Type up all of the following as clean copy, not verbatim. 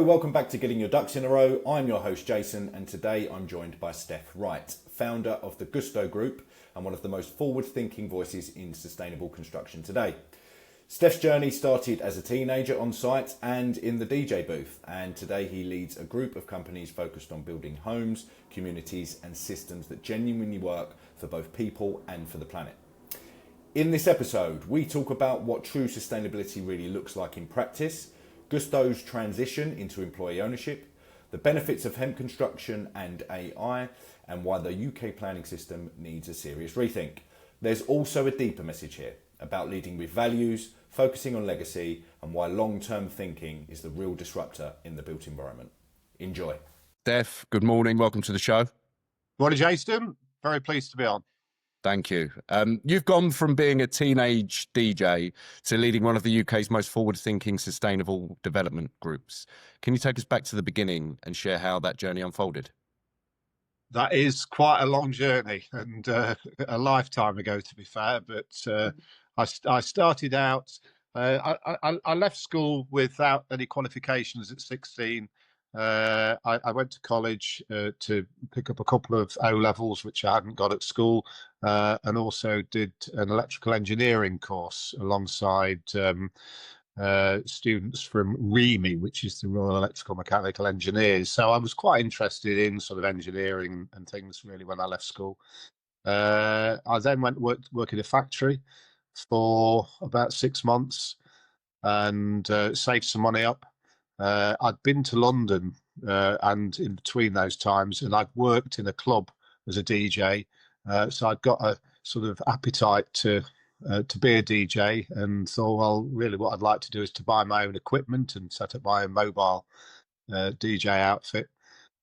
welcome back to Getting Your Ducks in a Row. I'm your host Jason, and today I'm joined by Steff Wright, founder of the Gusto Group and one of the most forward-thinking voices in sustainable construction today. Steff's journey started as a teenager on site and in the DJ booth, and today he leads a group of companies focused on building homes, communities and systems that genuinely work for both people and for the planet. In this episode, we talk about what true sustainability really looks like in practice, Gusto's transition into employee ownership, the benefits of hemp construction and AI, and why the UK planning system needs a serious rethink. There's also a deeper message here about leading with values, focusing on legacy, and why long-term thinking is the real disruptor in the built environment. Enjoy. Steff, good morning. Welcome to the show. Morning, Jason. Very pleased to be on. Thank you. You've gone from being a teenage DJ to leading one of the UK's most forward-thinking sustainable development groups. Can you take us back to the beginning and share how that journey unfolded? That is quite a long journey and a lifetime ago, to be fair. But I started out, I left school without any qualifications at 16. I went to college to pick up a couple of O-levels, which I hadn't got at school, and also did an electrical engineering course alongside students from REME, which is the Royal Electrical Mechanical Engineers. So I was quite interested in sort of engineering and things really when I left school. I then went to work in a factory for about 6 months and saved some money up. I'd been to London and in between those times, and I'd worked in a club as a DJ. So I'd got a sort of appetite to be a DJ, and thought, well, really what I'd like to do is to buy my own equipment and set up my own mobile DJ outfit.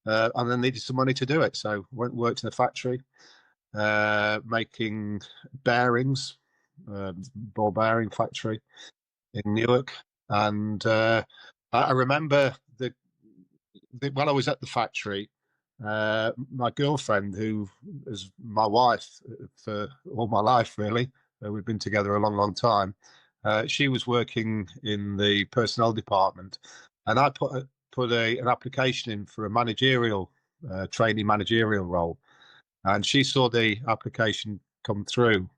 And then needed some money to do it. So went and worked in a factory making bearings, ball bearing factory in Newark. And I remember when I was at the factory, my girlfriend, who is my wife for all my life, really, we've been together a long, long time. She was working in the personnel department, and I put an application in for a managerial, trainee managerial role. And she saw the application come through,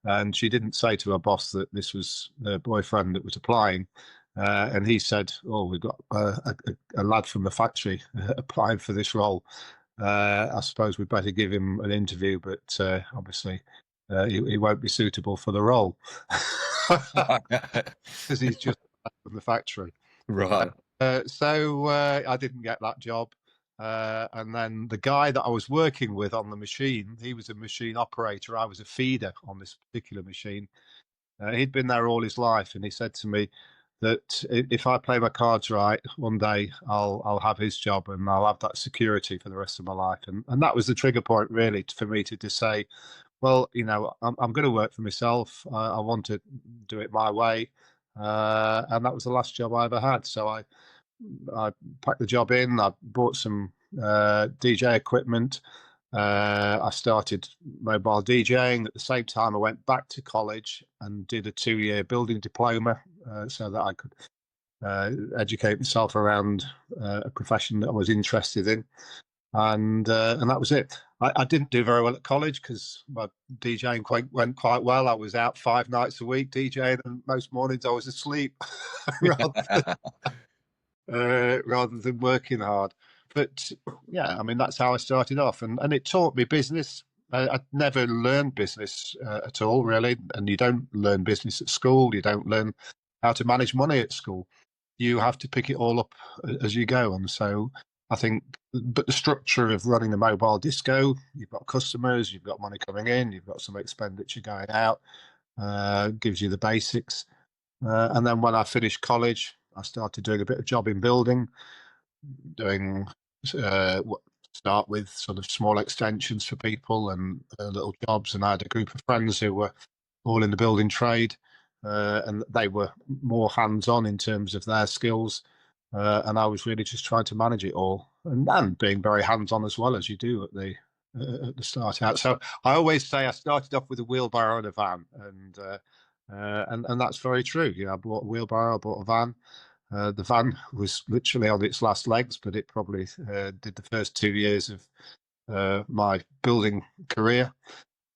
and she didn't say to her boss that this was her boyfriend that was applying. And he said, "Oh, we've got a lad from the factory applying for this role. I suppose we'd better give him an interview, but obviously he won't be suitable for the role because he's just from the factory." Right. So I didn't get that job. And then the guy that I was working with on the machine, he was a machine operator. I was a feeder on this particular machine. He'd been there all his life, and he said to me that if I play my cards right, one day I'll have his job and I'll have that security for the rest of my life. And that was the trigger point, really, for me to just say, well, you know, I'm going to work for myself. I want to do it my way. And that was the last job I ever had. So I packed the job in. I bought some DJ equipment. I started mobile DJing. At the same time, I went back to college and did a 2-year building diploma so that I could educate myself around a profession that I was interested in. And that was it. I didn't do very well at college because my DJing went quite well. I was out 5 nights a week DJing, and most mornings I was asleep rather than working hard. But yeah, I mean, that's how I started off, and it taught me business. I'd never learned business at all, really, and you don't learn business at school. You don't learn how to manage money at school. You have to pick it all up as you go. And so I think, but the structure of running a mobile disco, you've got customers, you've got money coming in, you've got some expenditure going out, gives you the basics. And then when I finished college, I started doing a bit of job in building, doing start with sort of small extensions for people and little jobs. And I had a group of friends who were all in the building trade, and they were more hands-on in terms of their skills. And I was really just trying to manage it all, and being very hands-on as well, as you do at the start out. So I always say I started off with a wheelbarrow and a van, and that's very true. You know, I bought a wheelbarrow, I bought a van, The van was literally on its last legs, but it probably did the first 2 years of my building career.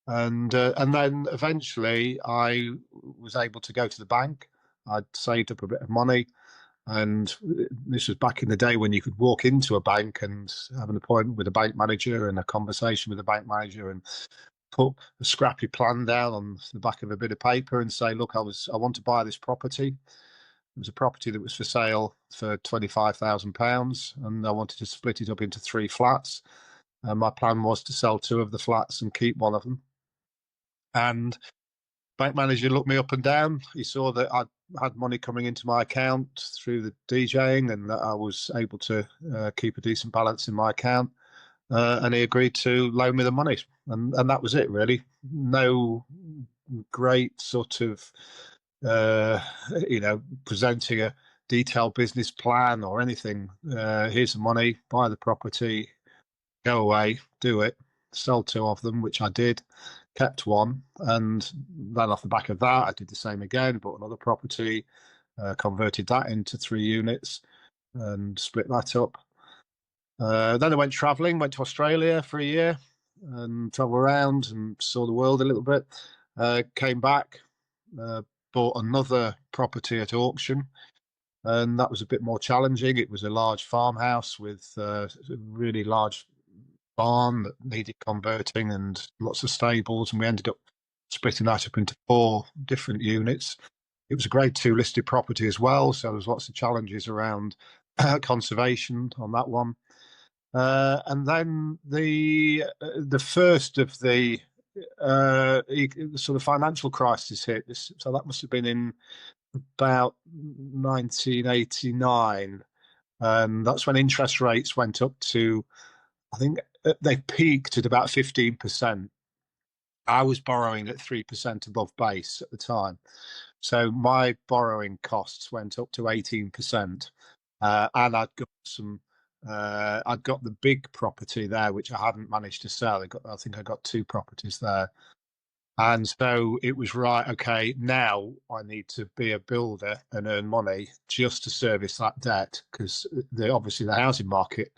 And then eventually I was able to go to the bank. I'd saved up a bit of money, and this was back in the day when you could walk into a bank and have an appointment with a bank manager and a conversation with a bank manager and put a scrappy plan down on the back of a bit of paper and say, look, I want to buy this property. It was a property that was for sale for £25,000, and I wanted to split it up into 3 flats. And my plan was to sell 2 of the flats and keep 1 of them. And bank manager looked me up and down. He saw that I had money coming into my account through the DJing, and that I was able to keep a decent balance in my account. And he agreed to loan me the money, and that was it, really. No great sort of presenting a detailed business plan or anything. Here's the money, buy the property, go away, do it, sell 2 of them, which I did, kept 1, and then off the back of that I did the same again, bought another property, converted that into 3 units and split that up. Then I went traveling, went to Australia for a year and traveled around and saw the world a little bit. Came back, bought another property at auction, and that was a bit more challenging. It was a large farmhouse with a really large barn that needed converting and lots of stables, and we ended up splitting that up into 4 different units. It was a grade 2 listed property as well, so there was lots of challenges around conservation on that one. And then the first of the sort of financial crisis hit. So that must have been in about 1989, and that's when interest rates went up to, I think they peaked at about 15%. I was borrowing at 3% above base at the time, so my borrowing costs went up to 18%, and I'd got the big property there, which I hadn't managed to sell. I think I got 2 properties there. And so it was right, okay, now I need to be a builder and earn money just to service that debt, because obviously the housing market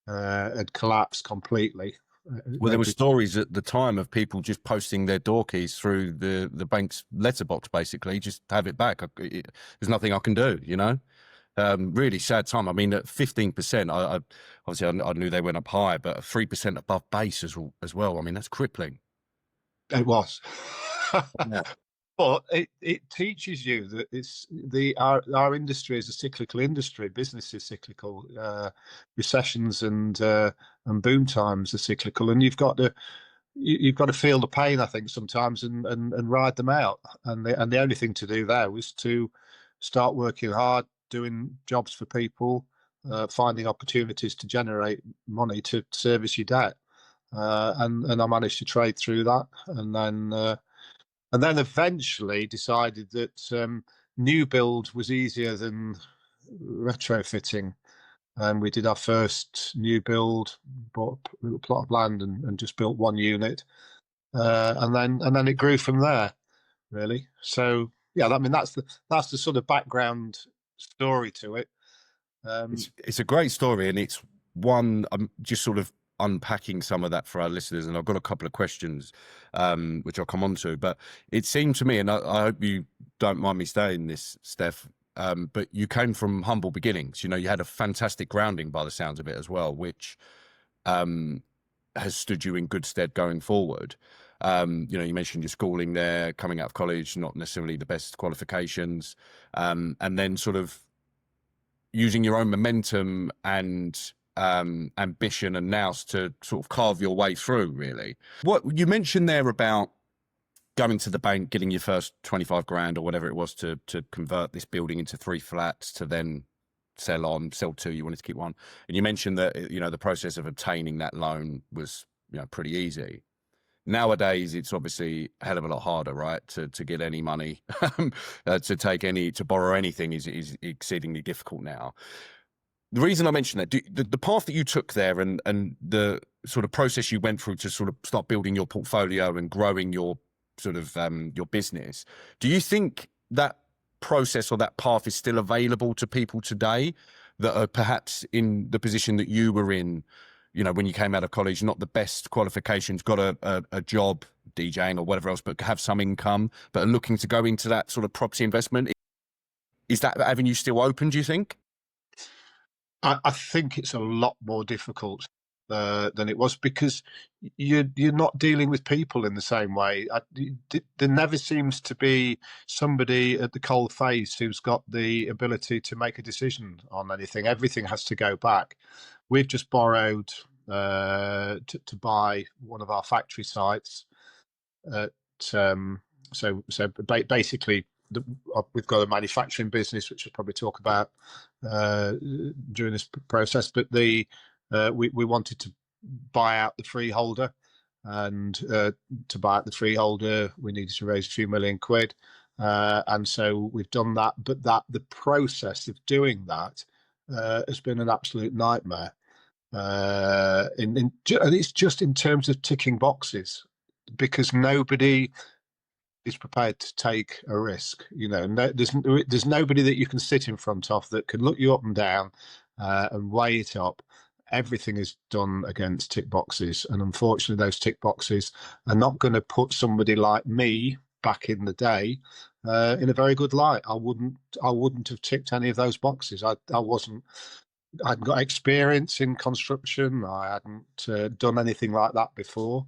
had collapsed completely. Well, there were stories at the time of people just posting their door keys through the bank's letterbox, basically, just have it back. There's nothing I can do, you know? Really sad time. I mean, at 15%, I obviously I knew they went up high, but 3% above base as well. I mean, that's crippling. It was. Yeah. But it teaches you that our industry is a cyclical industry. Business is cyclical. Recessions and boom times are cyclical, and you've got to feel the pain, I think, sometimes, and ride them out. And the only thing to do there was to start working hard, doing jobs for people, finding opportunities to generate money to service your debt. And I managed to trade through that, and then eventually decided that new build was easier than retrofitting, and we did our first new build, bought a little plot of land and just built 1 unit, and then it grew from there, really. So yeah, I mean that's the sort of background story to it. It's a great story, and it's one I'm just sort of unpacking some of that for our listeners, and I've got a couple of questions which I'll come on to. But it seemed to me, and I hope you don't mind me saying this, Steff, but you came from humble beginnings. You know, you had a fantastic grounding by the sounds of it as well, which has stood you in good stead going forward. You know, you mentioned your schooling there, coming out of college, not necessarily the best qualifications, and then sort of using your own momentum and ambition and nous to sort of carve your way through, really. What you mentioned there about going to the bank, getting your first 25 grand or whatever it was to convert this building into 3 flats, to then sell 2, you wanted to keep 1. And you mentioned that, you know, the process of obtaining that loan was, you know, pretty easy. Nowadays, it's obviously a hell of a lot harder, right? To get any money, to borrow anything is exceedingly difficult now. The reason I mention that, the path that you took there and the sort of process you went through to sort of start building your portfolio and growing your sort of your business, do you think that process or that path is still available to people today that are perhaps in the position that you were in, when you came out of college, not the best qualifications, got a job DJing or whatever else, but have some income, but are looking to go into that sort of property investment? Is that avenue still open, do you think? I think it's a lot more difficult than it was, because you're not dealing with people in the same way. There never seems to be somebody at the coal face who's got the ability to make a decision on anything. Everything has to go back. We've just borrowed to buy one of our factory sites. Basically, we've got a manufacturing business, which we'll probably talk about during this process. But we wanted to buy out the freeholder, and to buy out the freeholder, we needed to raise a few million quid, and so we've done that. But the process of doing that has been an absolute nightmare. And it's just in terms of ticking boxes, because nobody is prepared to take a risk. There's nobody that you can sit in front of that can look you up and down and weigh it up. Everything is done against tick boxes, and unfortunately, those tick boxes are not going to put somebody like me back in the day in a very good light. I wouldn't have ticked any of those boxes. I hadn't got experience in construction. I hadn't done anything like that before.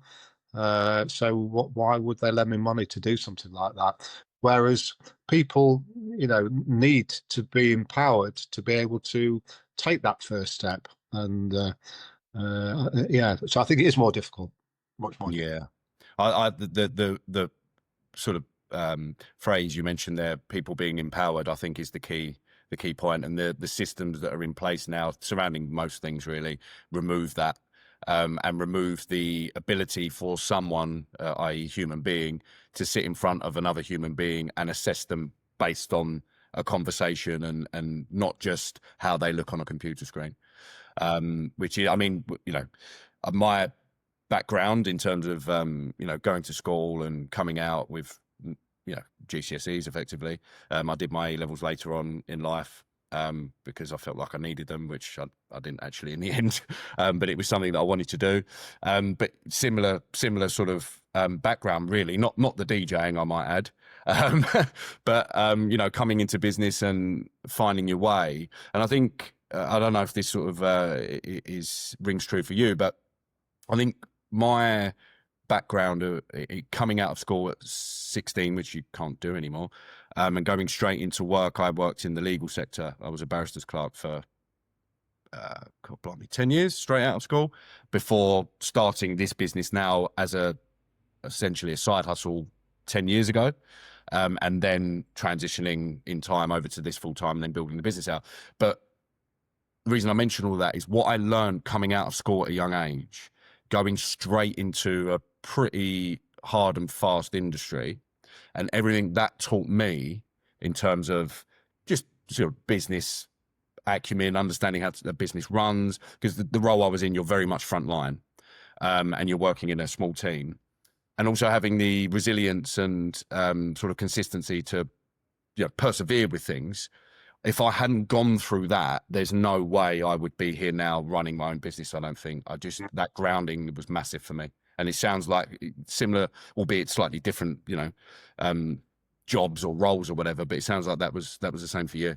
So why would they lend me money to do something like that? Whereas people, need to be empowered to be able to take that first step. And so I think it is more difficult, much more. Yeah, the sort of phrase you mentioned there, people being empowered, I think is the key point, and the systems that are in place now surrounding most things really remove that. And remove the ability for someone, i.e. human being, to sit in front of another human being and assess them based on a conversation and not just how they look on a computer screen. Which is, my background in terms of, going to school and coming out with, GCSEs effectively. I did my A-levels later on in life. Because I felt like I needed them, which I didn't actually in the end, but it was something that I wanted to do. But similar sort of background, really, not the DJing, I might add, but coming into business and finding your way. And I think I don't know if this sort of rings true for you, but I think my background coming out of school at 16, which you can't do anymore, and going straight into work. I worked in the legal sector. I was a barrister's clerk for 10 years straight out of school, before starting this business now as essentially a side hustle 10 years ago, and then transitioning in time over to this full time and then building the business out. But the reason I mention all that is what I learned coming out of school at a young age, going straight into a pretty hard and fast industry, and everything that taught me in terms of just sort of business acumen, understanding how the business runs, because the role I was in, you're very much frontline, and you're working in a small team, and also having the resilience and sort of consistency to persevere with things. If I hadn't gone through that, there's no way I would be here now running my own business. I don't think. That grounding was massive for me. And it sounds like similar, albeit slightly different, jobs or roles or whatever, but it sounds like that was the same for you.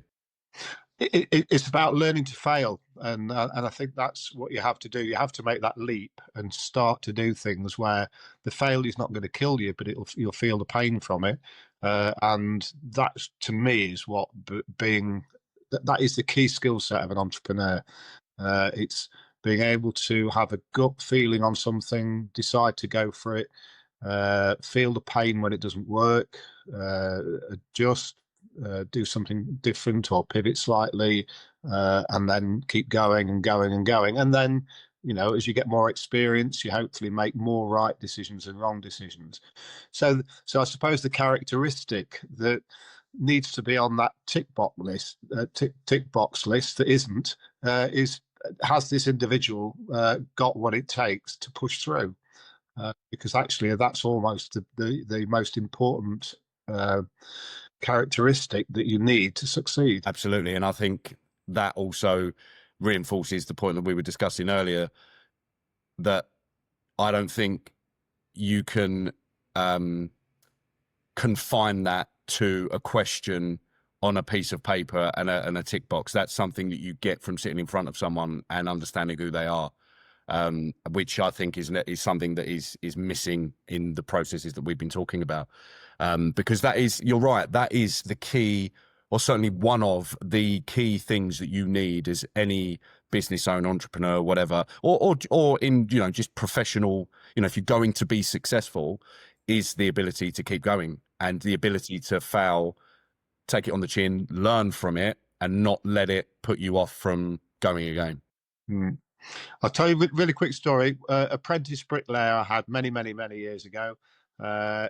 It's about learning to fail, and I think that's what you have to do. You have to make that leap and start to do things where the failure is not going to kill you, but you'll feel the pain from it. And that, to me, is what that is the key skill set of an entrepreneur. It's being able to have a gut feeling on something, decide to go for it, feel the pain when it doesn't work, adjust, do something different or pivot slightly, and then keep going and going and going. And then, as you get more experience, you hopefully make more right decisions than wrong decisions. So I suppose the characteristic that needs to be on that tick box list that isn't, has this individual got what it takes to push through? Because actually that's almost the most important characteristic that you need to succeed. Absolutely. And I think that also reinforces the point that we were discussing earlier, that I don't think you can confine that to a question on a piece of paper and a tick box. That's something that you get from sitting in front of someone and understanding who they are, which I think is something that is missing in the processes that we've been talking about. Because that is, you're right, that is the key, or certainly one of the key things that you need as any business owner, entrepreneur, whatever, or in, you know, just professional, you know, if you're going to be successful, is the ability to keep going and the ability to fail, take it on the chin, learn from it, and not let it put you off from going again. I'll tell you a really quick story. Apprentice bricklayer I had many years ago. I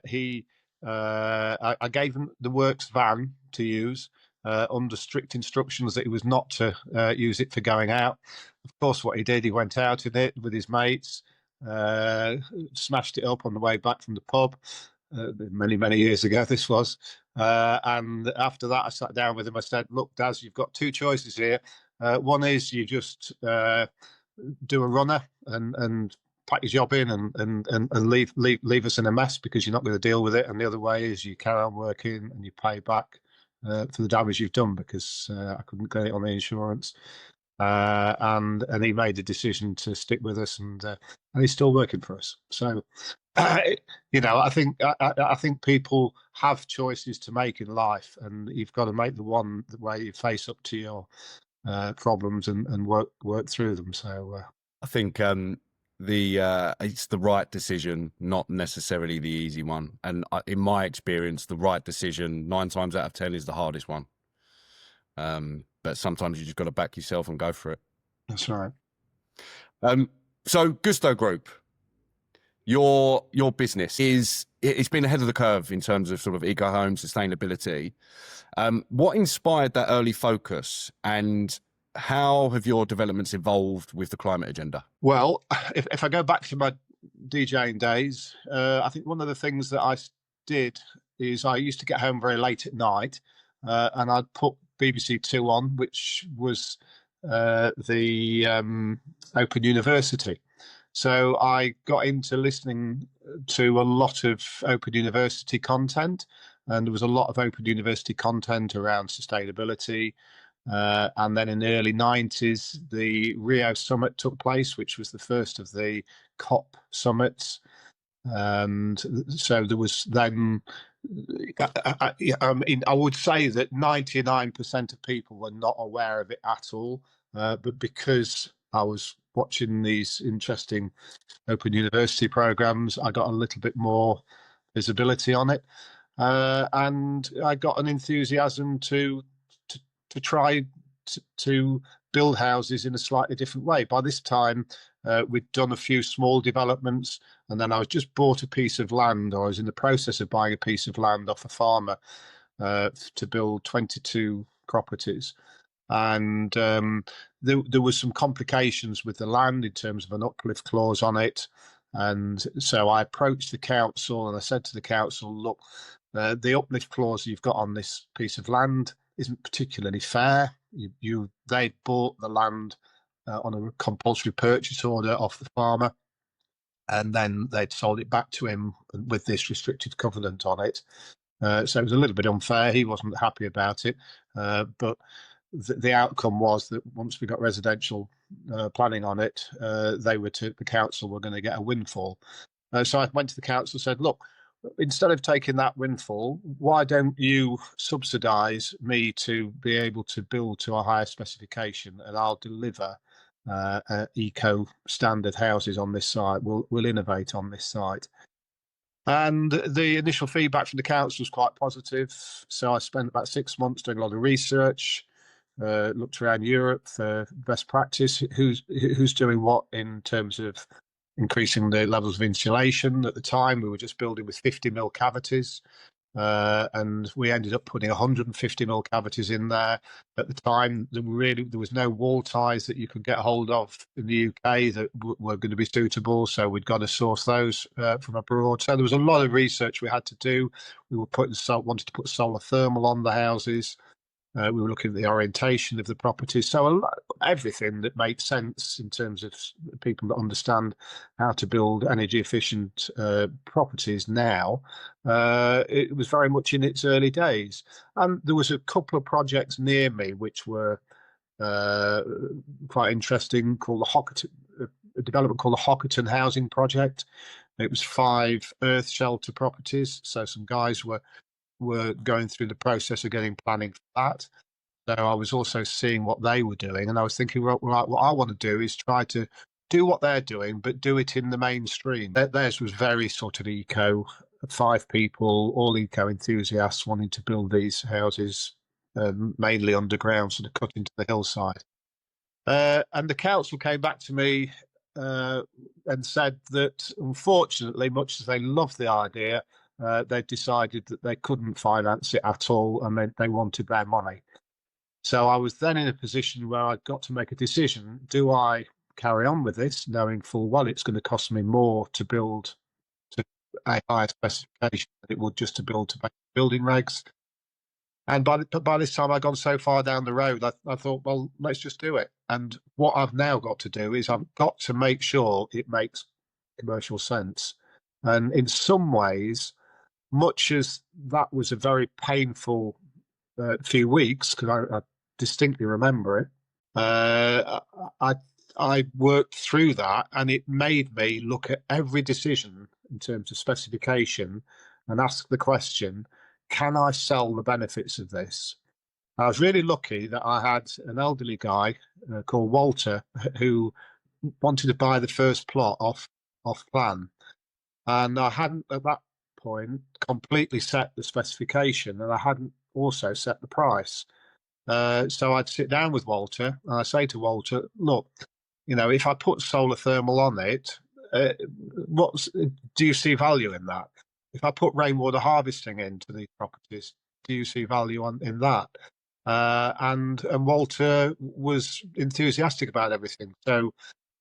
gave him the works van to use under strict instructions that he was not to use it for going out. Of course, what he did, he went out in it with his mates, smashed it up on the way back from the pub. Many years ago this was, and after that I sat down with him. I said, look, Daz, you've got two choices here. One is you just do a runner and pack your job in and leave us in a mess because you're not going to deal with it, and the other way is you carry on working and you pay back for the damage you've done, because I couldn't get it on the insurance. And he made the decision to stick with us, and he's still working for us. So you know, I think people have choices to make in life, and you've got to make the one where you face up to your problems and work through them. So I think it's the right decision, not necessarily the easy one. And in my experience, the right decision 9 times out of 10 is the hardest one. But sometimes you just got to back yourself and go for it. That's right. So Gusto Group, your business it's been ahead of the curve in terms of sort of eco home sustainability. What inspired that early focus, and how have your developments evolved with the climate agenda? Well, if I go back to my DJing days, I think one of the things that I did is I used to get home very late at night, and I'd put BBC Two on, which was the Open University. So I got into listening to a lot of Open University content, and there was a lot of Open University content around sustainability. And then in the early 90s, the Rio summit took place, which was the first of the COP summits. And so there was then, I would say that 99% of people were not aware of it at all. But because I was watching these interesting Open University programs, I got a little bit more visibility on it. And I got an enthusiasm to try to build houses in a slightly different way. By this time, we'd done a few small developments, and then I was just bought a piece of land, or I was in the process of buying a piece of land off a farmer to build 22 properties. And there was some complications with the land in terms of an uplift clause on it. And so I approached the council and I said to the council, look, the uplift clause you've got on this piece of land isn't particularly fair. They bought the land on a compulsory purchase order off the farmer, and then they'd sold it back to him with this restricted covenant on it. So it was a little bit unfair. He wasn't happy about it, but the outcome was that once we got residential planning on it, the council were going to get a windfall. So I went to the council and said, look, instead of taking that windfall, why don't you subsidise me to be able to build to a higher specification, and I'll deliver eco standard houses on this site. We'll innovate on this site. And the initial feedback from the council was quite positive. So I spent about 6 months doing a lot of research, looked around Europe for best practice, who's doing what in terms of increasing the levels of insulation. At the time, we were just building with 50 mil cavities. and we ended up putting 150 mil cavities in there. At the time, there was no wall ties that you could get hold of in the UK that were going to be suitable, so we'd got to source those from abroad. So there was a lot of research we had to do. We were wanted to put solar thermal on the houses. We were looking at the orientation of the properties. So everything that makes sense in terms of people that understand how to build energy efficient properties now. It was very much in its early days. And there was a couple of projects near me which were quite interesting, called a development called the Hockerton Housing Project. It was 5 earth shelter properties. So some guys were going through the process of getting planning for that. So I was also seeing what they were doing, and I was thinking, right, what I want to do is try to do what they're doing, but do it in the mainstream. Theirs was very sort of eco, 5 people, all eco enthusiasts wanting to build these houses, mainly underground, sort of cut into the hillside. And the council came back to me and said that, unfortunately, much as they loved the idea, they decided that they couldn't finance it at all, and they wanted their money. So I was then in a position where I'd got to make a decision. Do I carry on with this, knowing full well it's going to cost me more to build to a higher specification than it would just to build to building regs? And by this time I'd gone so far down the road, I thought, well, let's just do it. And what I've now got to do is I've got to make sure it makes commercial sense. And in some ways, much as that was a very painful few weeks, because I distinctly remember it, I worked through that, and it made me look at every decision in terms of specification and ask the question, can I sell the benefits of this? I was really lucky that I had an elderly guy called Walter who wanted to buy the first plot off plan, and I hadn't at that point completely set the specification, and I hadn't also set the price. So I'd sit down with Walter and I say to Walter, look, if I put solar thermal on it, do you see value in that? If I put rainwater harvesting into these properties, do you see value in that? And Walter was enthusiastic about everything. So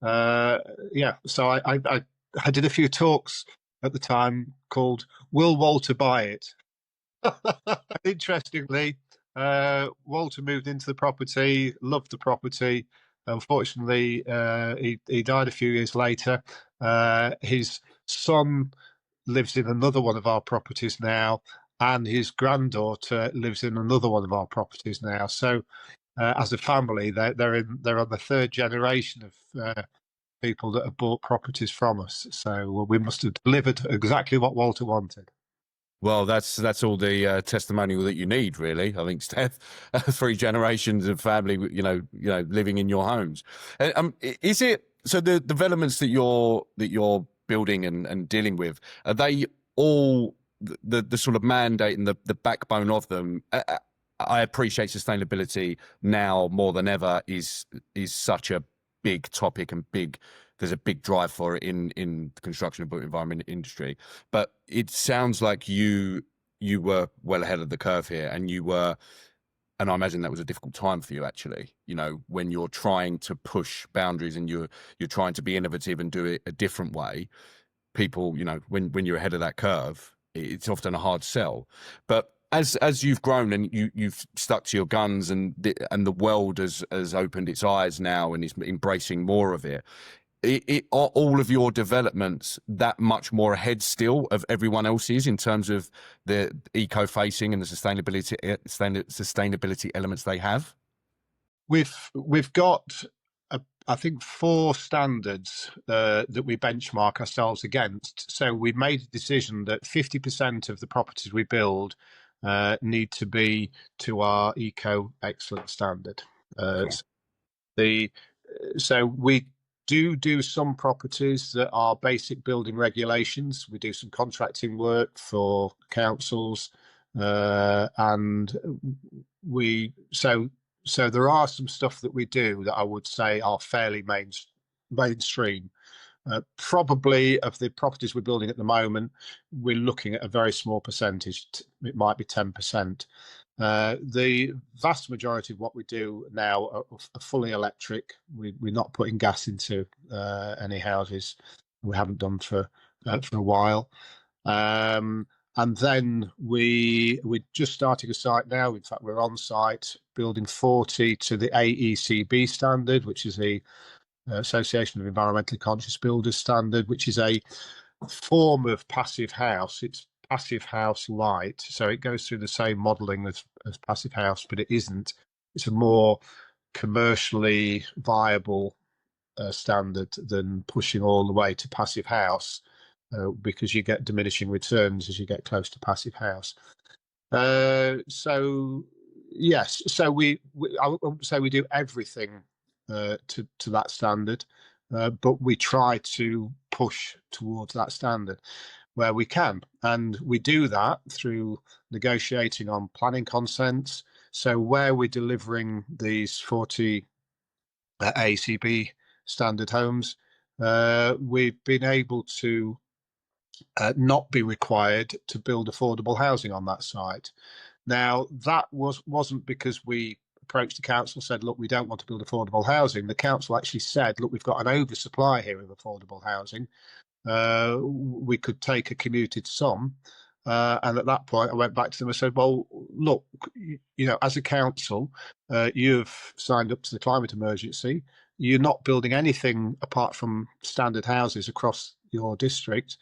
so I did a few talks at the time called "Will Walter Buy It?" Interestingly, Walter moved into the property, loved the property. Unfortunately, he died a few years later. His son lives in another one of our properties now, and his granddaughter lives in another one of our properties now. So, as a family, they're on the 3rd generation of people that have bought properties from us. So we must have delivered exactly what Walter wanted. Well, that's all the testimonial that you need, really. I think, Steff, 3 generations of family, living in your homes. Is it so? The developments that you're building and dealing with, are they all the sort of mandate and the backbone of them? I appreciate sustainability now more than ever is such a big topic and there's a big drive for it in the construction and built environment industry. But it sounds like you were well ahead of the curve here, and and I imagine that was a difficult time for you, actually, when you're trying to push boundaries and you're trying to be innovative and do it a different way. People, when you're ahead of that curve, it's often a hard sell. But as you've grown and you've stuck to your guns, and the world has opened its eyes now and is embracing more of it, are all of your developments that much more ahead still of everyone else's in terms of the eco-facing and the sustainability elements they have? We've got, I think, 4 standards that we benchmark ourselves against. So we made a decision that 50% of the properties we build need to be to our eco excellent standard. So we do some properties that are basic building regulations. We do some contracting work for councils, and so there are some stuff that we do that I would say are fairly mainstream. Probably of the properties we're building at the moment, we're looking at a very small percentage. It might be 10%. The vast majority of what we do now are fully electric. We're not putting gas into any houses. We haven't done for a while. And then we're just starting a site now. In fact, we're on site building 40 to the AECB standard, which is the Association of Environmentally Conscious Builders standard, which is a form of passive house. It's passive house light, so it goes through the same modelling as passive house, but it isn't. It's a more commercially viable standard than pushing all the way to passive house, because you get diminishing returns as you get close to passive house. So yes, so I wouldn't say we do everything to that standard, but we try to push towards that standard where we can, and we do that through negotiating on planning consents. So where we're delivering these 40 ACB standard homes, we've been able to not be required to build affordable housing on that site. Now, that wasn't because we approached the council and said, look, we don't want to build affordable housing. The council actually said, look, we've got an oversupply here of affordable housing. We could take a commuted sum. And at that point, I went back to them and said, well, look, as a council, you've signed up to the climate emergency. You're not building anything apart from standard houses across your district.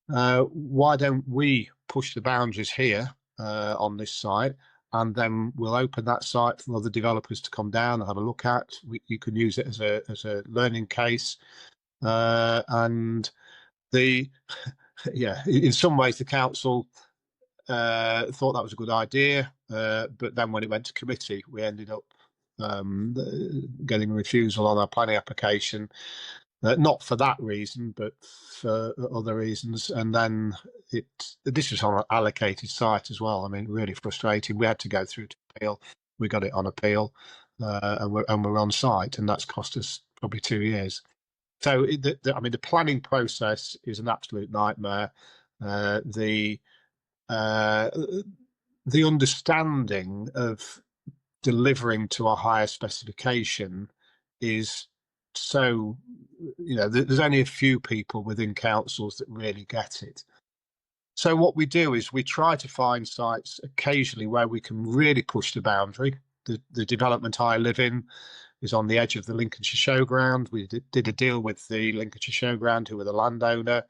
Why don't we push the boundaries here on this site, and then we'll open that site for other developers to come down and have a look at. You can use it as a learning case, and in some ways the council thought that was a good idea, but then when it went to committee, we ended up getting a refusal on our planning application. Not for that reason, but for other reasons. And then this was on an allocated site as well. I mean, really frustrating. We had to go through to appeal. We got it on appeal, and we're on site, and that's cost us probably 2 years. So, the planning process is an absolute nightmare. The understanding of delivering to a higher specification is so, there's only a few people within councils that really get it. So what we do is we try to find sites occasionally where we can really push the boundary. The development I live in is on the edge of the Lincolnshire Showground. We did a deal with the Lincolnshire Showground, who were the landowner,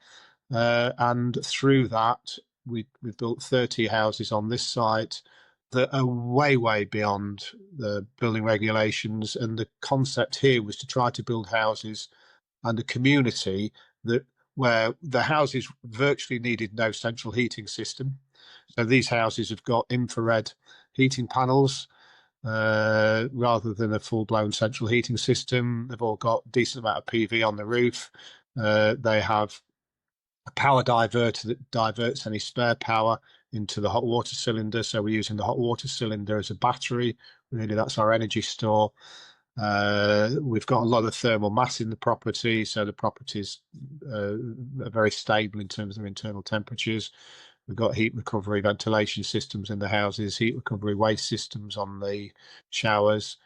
and through that we've built 30 houses on this site that are way beyond the building regulations. And the concept here was to try to build houses and a community where the houses virtually needed no central heating system. So these houses have got infrared heating panels rather than a full-blown central heating system. They've all got a decent amount of PV on the roof. They have a power diverter that diverts any spare power into the hot water cylinder. So we're using the hot water cylinder as a battery. Really, that's our energy store. We've got a lot of thermal mass in the property, so the properties are very stable in terms of internal temperatures. We've got heat recovery ventilation systems in the houses, heat recovery waste systems on the showers,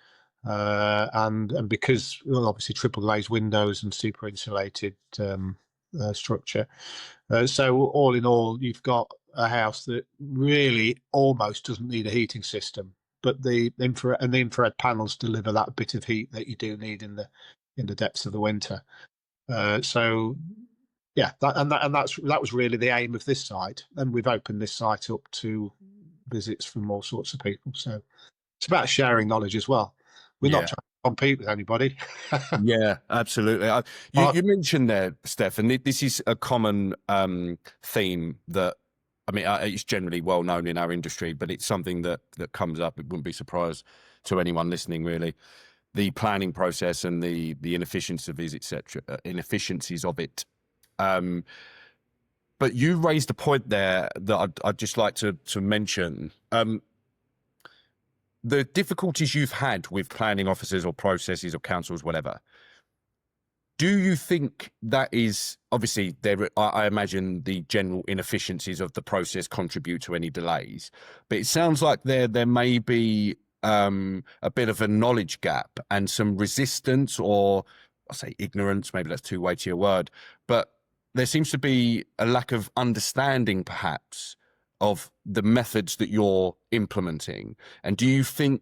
and because obviously triple glazed windows and super insulated structure. So all in all, you've got a house that really almost doesn't need a heating system, but the infrared panels deliver that bit of heat that you do need in the depths of the winter. So yeah, that was really the aim of this site, and we've opened this site up to visits from all sorts of people. So it's about sharing knowledge as well. We're not trying to compete with anybody. Yeah, absolutely. You mentioned there, Steff, and this is a common theme that, I mean, it's generally well known in our industry, but it's something that comes up. It wouldn't be surprised to anyone listening, really. The planning process and the inefficiencies, etc., inefficiencies of it. But you raised a point there that I'd just like to mention. The difficulties you've had with planning officers or processes or councils, whatever. Do you think that is obviously there? I imagine the general inefficiencies of the process contribute to any delays, but it sounds like there may be a bit of a knowledge gap and some resistance, or I say ignorance, maybe that's too weighty a word, but there seems to be a lack of understanding, perhaps, of the methods that you're implementing. And do you think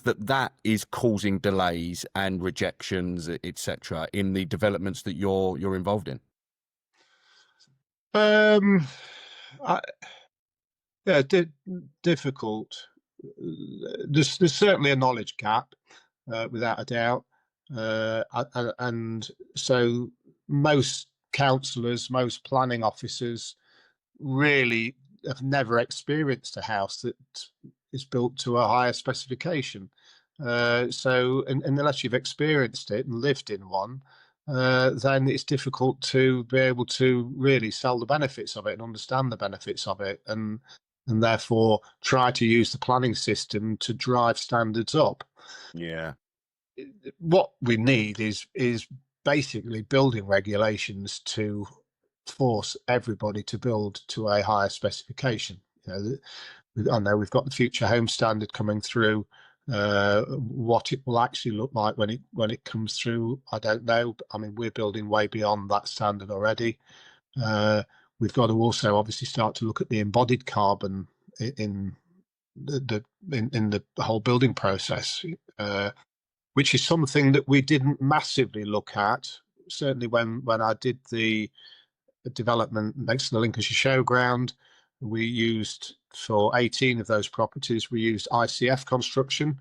that is causing delays and rejections, etc., in the developments that you're involved in? I, yeah, difficult. There's certainly a knowledge gap, without a doubt, and so most councillors, most planning officers really have never experienced a house that is built to a higher specification. And unless you've experienced it and lived in one, then it's difficult to be able to really sell the benefits of it and understand the benefits of it, and therefore try to use the planning system to drive standards up. Yeah. What we need is basically building regulations to force everybody to build to a higher specification. I know we've got the Future Home Standard coming through. What it will actually look like when it comes through, I don't know. I mean, we're building way beyond that standard already. We've got to also obviously start to look at the embodied carbon in the whole building process, which is something that we didn't massively look at. Certainly when I did the development next to the Lincolnshire Showground, we used, for 18 of those properties, we used ICF construction,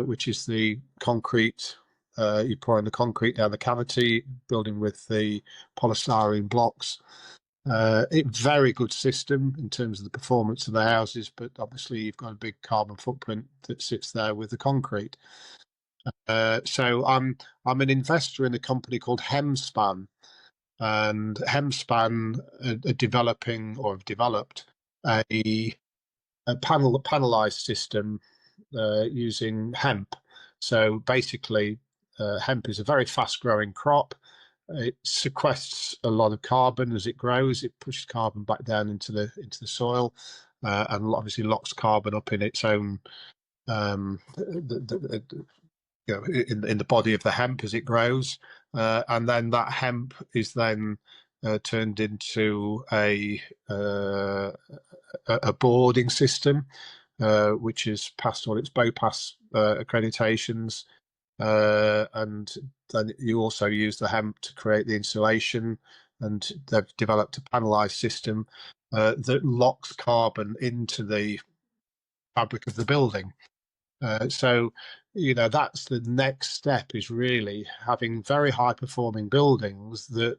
which is the concrete, you're pouring the concrete down the cavity, building with the polystyrene blocks. Very good system in terms of the performance of the houses, but obviously you've got a big carbon footprint that sits there with the concrete. So I'm an investor in a company called Hemspan, and Hemspan are developing, or have developed, a panelized system using hemp. So basically, hemp is a very fast-growing crop. It sequesters a lot of carbon as it grows. It pushes carbon back down into the soil, and obviously locks carbon up in its own, in the body of the hemp as it grows, and then that hemp is then turned into a boarding system, which has passed all its BOPAS accreditations, and then you also use the hemp to create the insulation, and they've developed a panelized system that locks carbon into the fabric of the building. So, that's the next step, is really having very high performing buildings that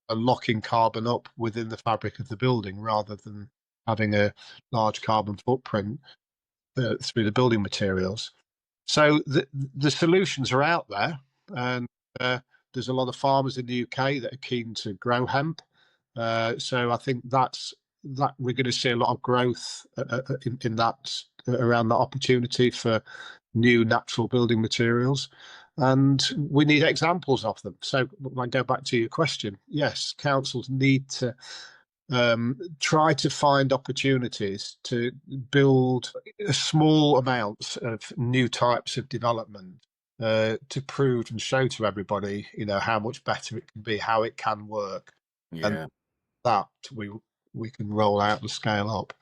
are locking carbon up within the fabric of the building, rather than having a large carbon footprint through the building materials. So the solutions are out there, and there's a lot of farmers in the UK that are keen to grow hemp. So I think that we're going to see a lot of growth in that, around that opportunity for new natural building materials, and we need examples of them. So when I go back to your question, yes, councils need to try to find opportunities to build a small amount of new types of development, to prove and show to everybody, how much better it can be, how it can work, and that we can roll out and scale up.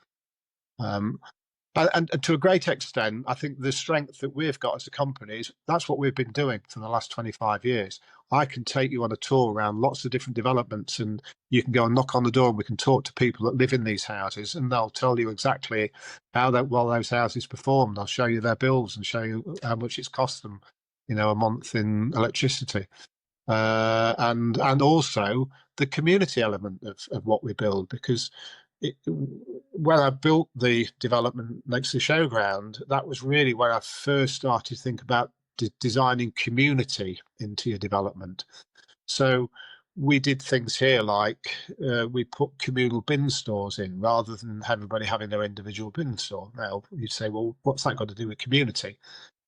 And to a great extent, I think the strength that we've got as a company is that's what we've been doing for the last 25 years. I can take you on a tour around lots of different developments, and you can go and knock on the door, and we can talk to people that live in these houses, and they'll tell you exactly how well those houses perform. They'll show you their bills and show you how much it's cost them, a month in electricity. And also the community element of what we build, because when I built the development next to the showground, that was really where I first started to think about designing community into your development. So we did things here like we put communal bin stores in, rather than everybody having their individual bin store. Now you'd say, well, what's that got to do with community?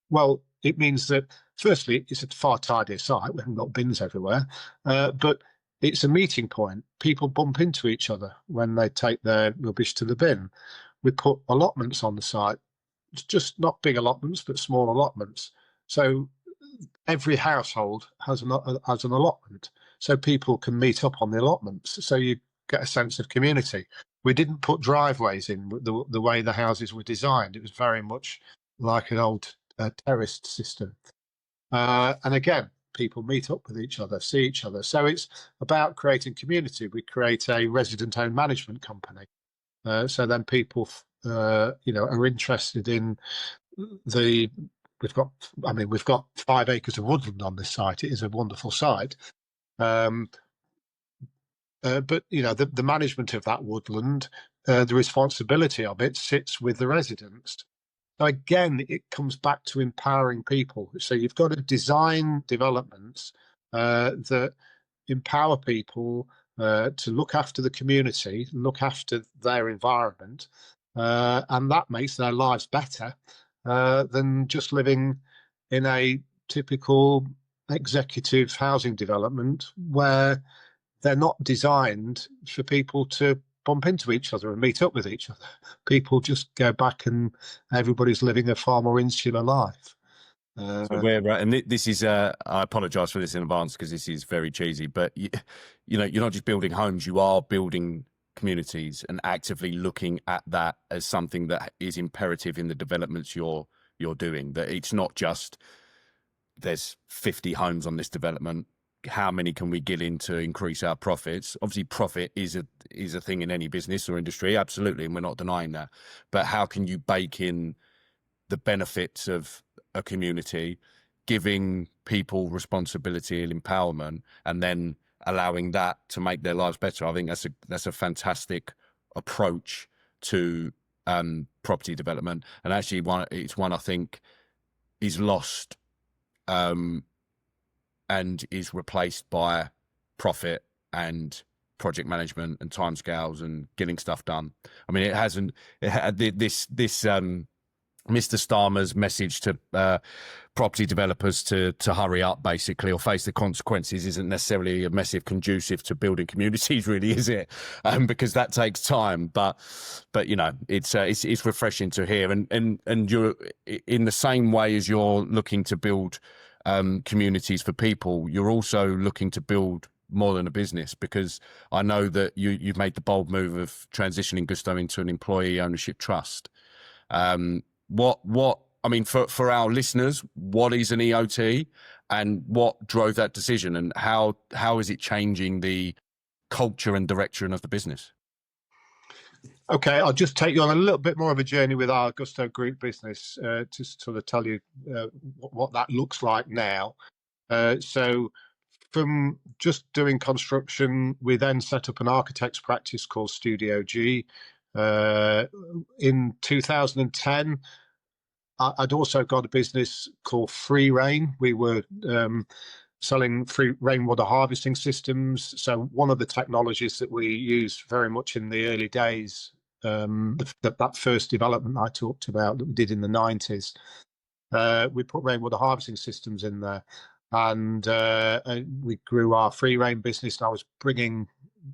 Well, it means that firstly, it's a far tidier site. We haven't got bins everywhere, but it's a meeting point. People bump into each other when they take their rubbish to the bin. We put allotments on the site. It's just not big allotments, but small allotments. So every household has an allotment, so people can meet up on the allotments. So you get a sense of community. We didn't put driveways in the way the houses were designed. It was very much like an old terraced system. And again, people meet up with each other, see each other. So it's about creating community. We create a resident-owned management company. So then people, are interested in we've got 5 acres of woodland on this site. It is a wonderful site. But the management of that woodland, the responsibility of it sits with the residents. So again, it comes back to empowering people. So you've got to design developments that empower people to look after the community, look after their environment, and that makes their lives better than just living in a typical executive housing development where they're not designed for people to bump into each other and meet up with each other. People just go back and everybody's living a far more insular life. So we're right, and this is I apologize for this in advance because this is very cheesy, but you're not just building homes, you are building communities and actively looking at that as something that is imperative in the developments you're doing. That it's not just there's 50 homes on this development, how many can we get in to increase our profits? Obviously profit is a thing in any business or industry, absolutely, and we're not denying that, but how can you bake in the benefits of a community, giving people responsibility and empowerment, and then allowing that to make their lives better? I think that's a fantastic approach to property development, and actually it's one I think is lost and is replaced by profit and project management and timescales and getting stuff done. I mean, it had this Mr. Starmer's message to property developers to hurry up, basically, or face the consequences, isn't necessarily a massive conducive to building communities, really, is it? Because that takes time. But it's refreshing to hear, and you're in the same way as you're looking to build communities for people, you're also looking to build more than a business, because I know that you've made the bold move of transitioning Gusto into an employee ownership trust. For our listeners, what is an EOT and what drove that decision, and how is it changing the culture and direction of the business? Okay, I'll just take you on a little bit more of a journey with our Gusto Group business to sort of tell you what that looks like now. So from just doing construction, we then set up an architect's practice called Studio G. In 2010, I'd also got a business called Free Rain. We were selling free rainwater harvesting systems. So one of the technologies that we used very much in the early days, that first development I talked about that we did in the 90s, we put rainwater harvesting systems in there, and we grew our free rain business. And I was bringing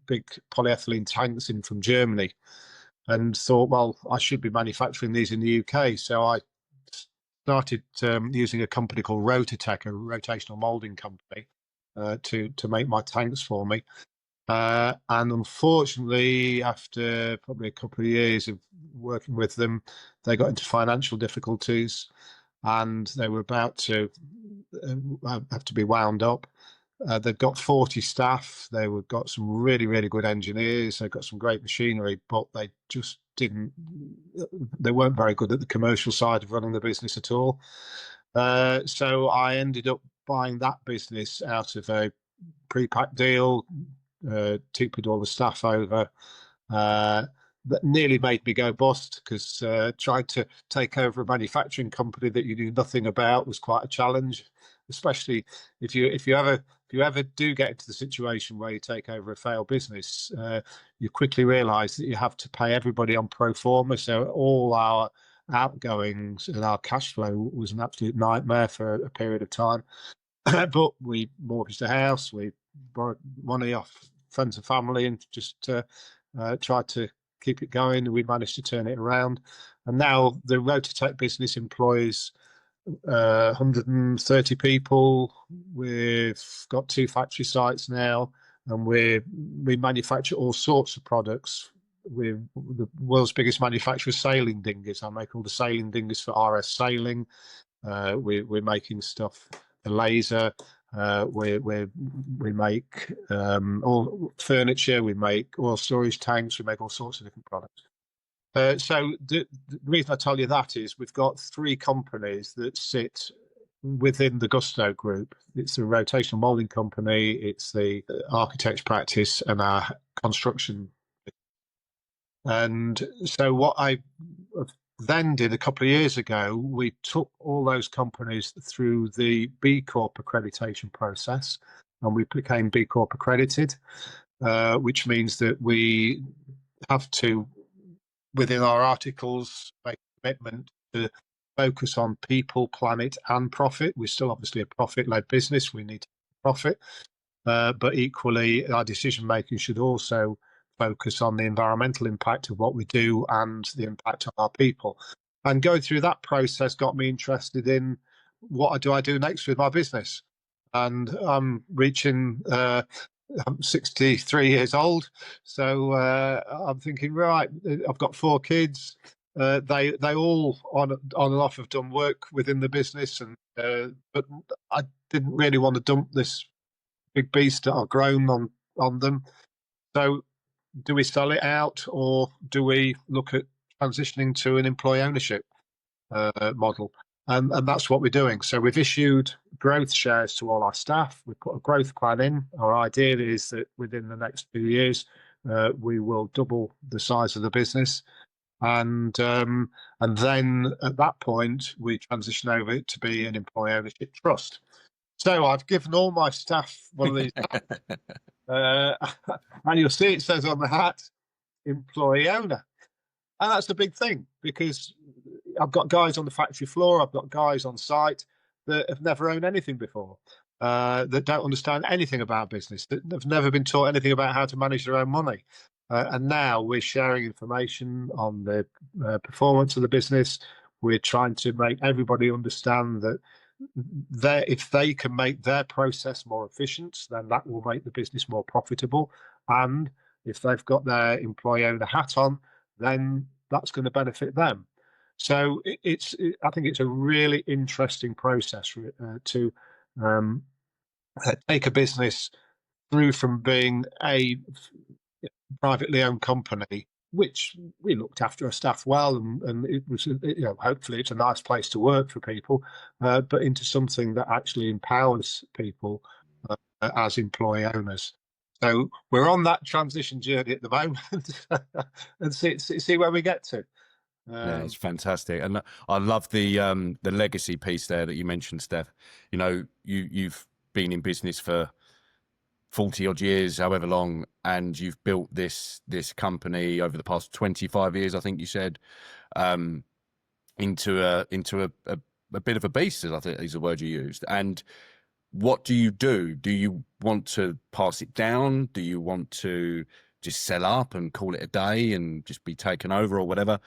big polyethylene tanks in from Germany, and thought, well, I should be manufacturing these in the UK. So I started using a company called Rototech, a rotational molding company, to make my tanks for me. And unfortunately, after probably a couple of years of working with them, they got into financial difficulties, and they were about to have to be wound up. They've got 40 staff. They've got some really, really good engineers. They've got some great machinery, but they just they weren't very good at the commercial side of running the business at all. So I ended up buying that business out of a pre-packed deal, TP'd all the staff over. That nearly made me go bust, because trying to take over a manufacturing company that you knew nothing about was quite a challenge, especially if you ever do get into the situation where you take over a failed business. You quickly realise that you have to pay everybody on pro forma, so all our outgoings, and our cash flow was an absolute nightmare for a period of time. But we mortgaged the house, we borrowed money off friends and family, and just tried to keep it going. We managed to turn it around, and now the Rototech business employs 130 people. We've got 2 factory sites now, and we manufacture all sorts of products. We're the world's biggest manufacturer of sailing dinghies. I make all the sailing dinghies for RS Sailing. We're making stuff, the laser. We make all furniture. We make oil storage tanks. We make all sorts of different products. So the reason I tell you that is we've got 3 companies that sit within the Gusto group. It's a rotational molding company, it's the architect's practice, and our construction. And so what I then did a couple of years ago, we took all those companies through the B Corp accreditation process, and we became B Corp accredited, which means that we have to, within our articles, make a commitment to focus on people, planet, and profit. We're still obviously a profit-led business. We need to profit, but equally, our decision making should also focus on the environmental impact of what we do and the impact on our people. And going through that process got me interested in what do I do next with my business. And I'm reaching. I'm 63 years old, so I'm thinking, right, I've got 4 kids. They all on and off have done work within the business, and but I didn't really want to dump this big beast that I've grown on them. So do we sell it out, or do we look at transitioning to an employee ownership model? And that's what we're doing. So we've issued growth shares to all our staff. We put a growth plan in. Our idea is that within the next 2 years, we will double the size of the business, and then at that point we transition over to be an employee ownership trust. So I've given all my staff one of these, and you'll see it says on the hat, employee owner. And that's the big thing, because I've got guys on the factory floor, I've got guys on site that have never owned anything before, that don't understand anything about business, that have never been taught anything about how to manage their own money. And now we're sharing information on the performance of the business. We're trying to make everybody understand that if they can make their process more efficient, then that will make the business more profitable. And if they've got their employee owner hat on, then that's going to benefit them. So I think it's a really interesting process to take a business through from being a privately owned company, which we looked after our staff well, and it was, hopefully it's a nice place to work for people, but into something that actually empowers people as employee owners. So we're on that transition journey at the moment, and see where we get to. Yeah, it's fantastic, and I love the legacy piece there that you mentioned, Steff. You've been in business for 40 odd years, however long, and you've built this company over the past 25 years, I think you said, into a bit of a beast, I think is the word you used. And what do you do? Do you want to pass it down? Do you want to just sell up and call it a day and just be taken over or whatever?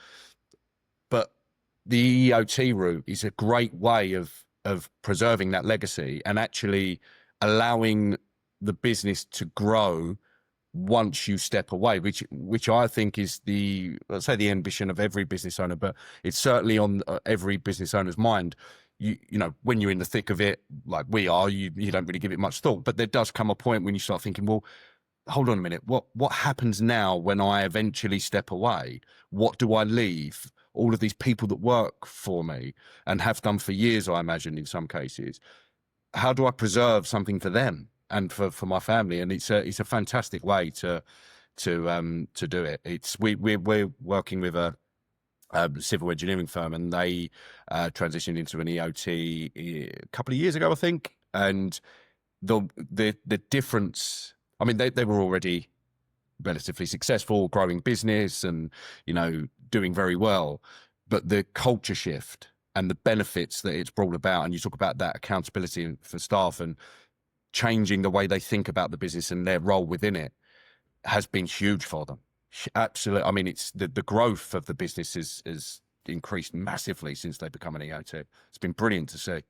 But the EOT route is a great way of preserving that legacy and actually allowing the business to grow once you step away, which I think is let's say the ambition of every business owner, but it's certainly on every business owner's mind. You know, when you're in the thick of it, like we are, you don't really give it much thought, but there does come a point when you start thinking, well, hold on a minute, what happens now when I eventually step away? What do I leave? All of these people that work for me and have done for years, I imagine in some cases, how do I preserve something for them and for my family? And it's a fantastic way to do it. We're working with a civil engineering firm, and they transitioned into an EOT a couple of years ago, I think. And the difference, I mean, they were already relatively successful, growing business and, doing very well. but the culture shift and the benefits that it's brought about, and you talk about that accountability for staff and changing the way they think about the business and their role within it, has been huge for them. Absolutely. I mean, it's the growth of the business is increased massively since they've become an EO2. It's been brilliant to see.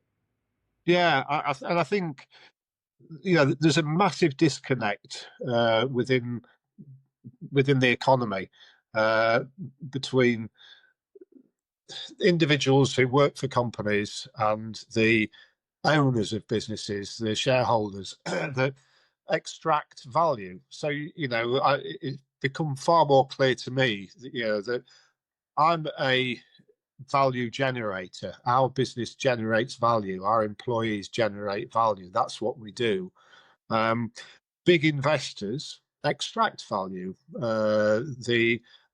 Yeah, and I think, you know, there's a massive disconnect within the economy between individuals who work for companies and the owners of businesses, the shareholders that extract value. So, you know, it's become far more clear to me that, you know, that I'm a value generator. Our business generates value. Our employees generate value. That's what we do. Big investors extract value. Our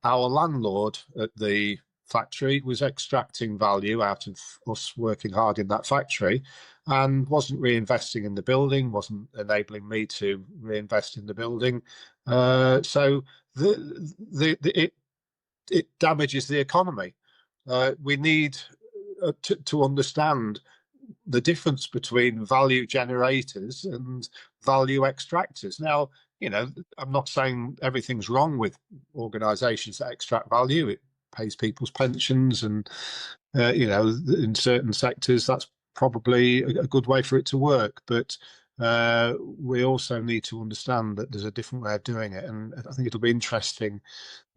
landlord at the factory was extracting value out of us working hard in that factory, and wasn't reinvesting in the building, wasn't enabling me to reinvest in the building. So it damages the economy. We need to understand the difference between value generators and value extractors. Now, you know, I'm not saying everything's wrong with organizations that extract value. It pays people's pensions, and you know, in certain sectors that's probably a good way for it to work. But we also need to understand that there's a different way of doing it, and I think it'll be interesting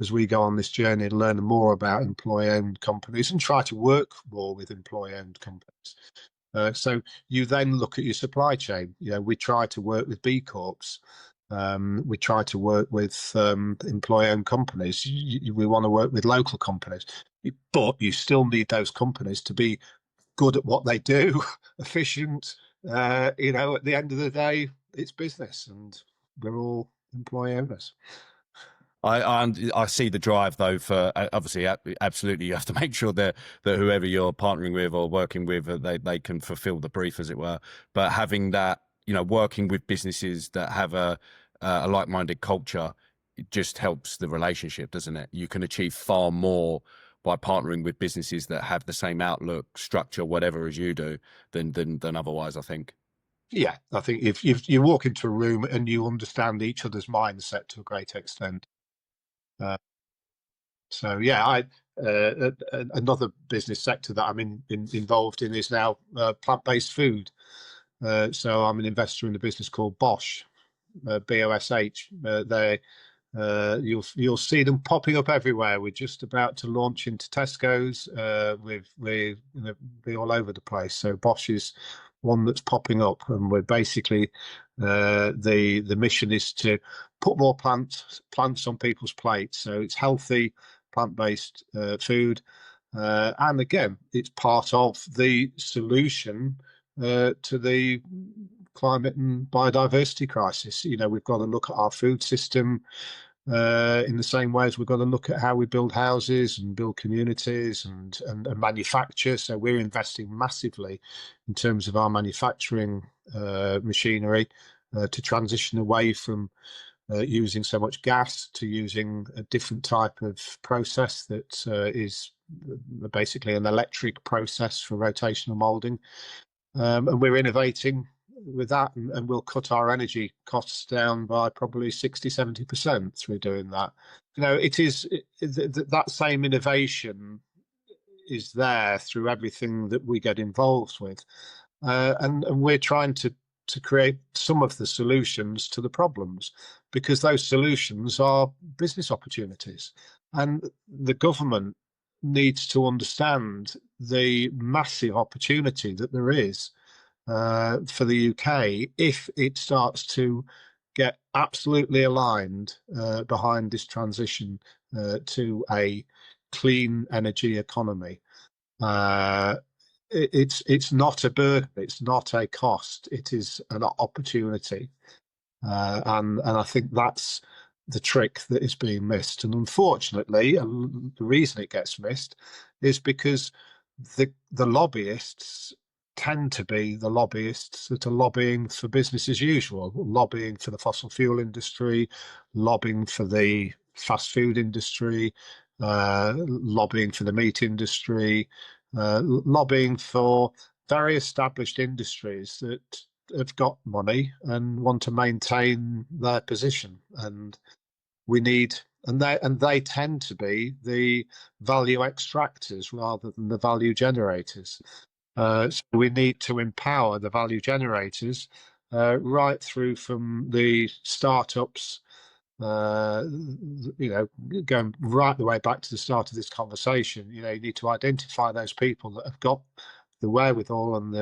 as we go on this journey to learn more about employee-owned companies and try to work more with employee-owned companies. So you then look at your supply chain. You know, we try to work with B Corps. We try to work with employee-owned companies. We want to work with local companies, but you still need those companies to be good at what they do, efficient. You know, at the end of the day, it's business, and we're all employee owners. I see the drive though for obviously absolutely you have to make sure that whoever you're partnering with or working with they can fulfill the brief, as it were. But having that, you know, working with businesses that have a like-minded culture, it just helps the relationship, doesn't it? You can achieve far more by partnering with businesses that have the same outlook, structure, whatever as you do than otherwise, I think. Yeah, I think if you walk into a room and you understand each other's mindset to a great extent. So yeah, another business sector that I'm involved in is now plant-based food. So I'm an investor in a business called Bosch, BOSH. You'll see them popping up everywhere. We're just about to launch into Tesco's. We're going to be all over the place. So Bosch is one that's popping up, and we're basically the mission is to put more plants on people's plates. So it's healthy, plant-based food, and again, it's part of the solution to the climate and biodiversity crisis. You know, we've got to look at our food system in the same way as we've got to look at how we build houses and build communities and manufacture. So we're investing massively in terms of our manufacturing machinery to transition away from using so much gas to using a different type of process that is basically an electric process for rotational molding. And we're innovating with that, and we'll cut our energy costs down by probably 60-70% through doing that. You know, that same innovation is there through everything that we get involved with, and we're trying to create some of the solutions to the problems, because those solutions are business opportunities, and the government needs to understand the massive opportunity that there is for the UK if it starts to get absolutely aligned behind this transition to a clean energy economy. It's not a burden, it's not a cost, it is an opportunity, and I think that's the trick that is being missed. And unfortunately, the reason it gets missed is because the lobbyists tend to be the lobbyists that are lobbying for business as usual, lobbying for the fossil fuel industry, lobbying for the fast food industry, lobbying for the meat industry, lobbying for very established industries that have got money and want to maintain their position. And we need, and they tend to be the value extractors rather than the value generators. So we need to empower the value generators right through from the startups, going right the way back to the start of this conversation. You need to identify those people that have got the wherewithal and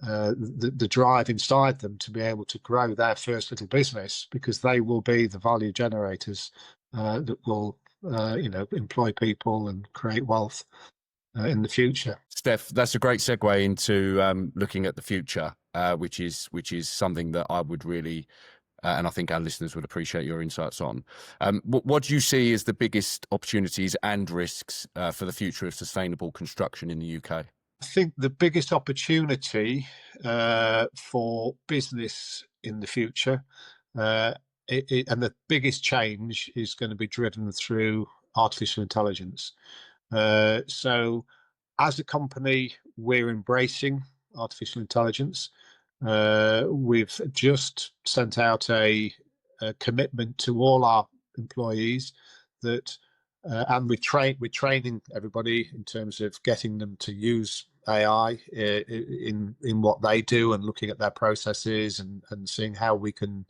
the drive inside them to be able to grow their first little business, because they will be the value generators that will employ people and create wealth in the future. Steff, that's a great segue into looking at the future, which is something that I would really, and I think our listeners would appreciate your insights on. What do you see as the biggest opportunities and risks for the future of sustainable construction in the UK? I think the biggest opportunity for business in the future, and the biggest change, is going to be driven through artificial intelligence. So as a company, we're embracing artificial intelligence. We've just sent out a commitment to all our employees that, and we're training everybody in terms of getting them to use AI in what they do, and looking at their processes, and seeing how we can